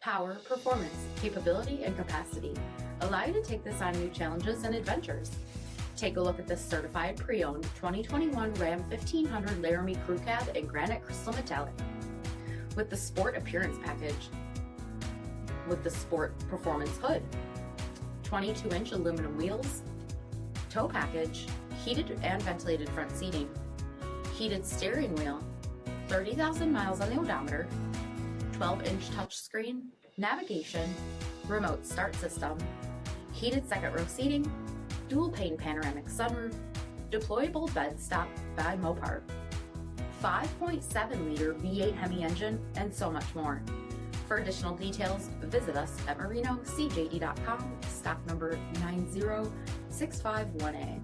power, performance, capability, and capacity allow you to take this on new challenges and adventures. Take a look at this certified pre-owned 2021 Ram 1500 Laramie Crew Cab in granite crystal metallic. With the Sport Appearance Package, with the Sport Performance Hood, 22-inch aluminum wheels, tow package, heated and ventilated front seating, heated steering wheel, 30,000 miles on the odometer, 12-inch touchscreen, navigation, remote start system, heated second row seating, dual pane panoramic sunroof, deployable bed stop by Mopar, 5.7-liter V8 HEMI engine, and so much more. For additional details, visit us at marinocjd.com, stock number 90651A.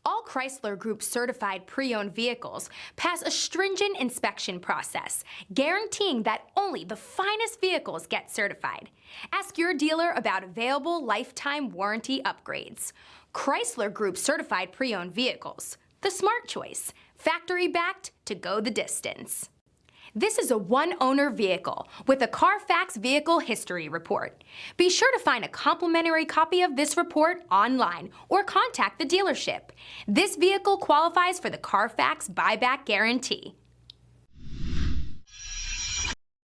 All Chrysler Group certified pre-owned vehicles pass a stringent inspection process, guaranteeing that only the finest vehicles get certified. Ask your dealer about available lifetime warranty upgrades. Chrysler Group certified pre-owned vehicles, the smart choice, factory-backed to go the distance. This is a one-owner vehicle with a Carfax Vehicle History Report. Be sure to find a complimentary copy of this report online or contact the dealership. This vehicle qualifies for the Carfax Buyback Guarantee.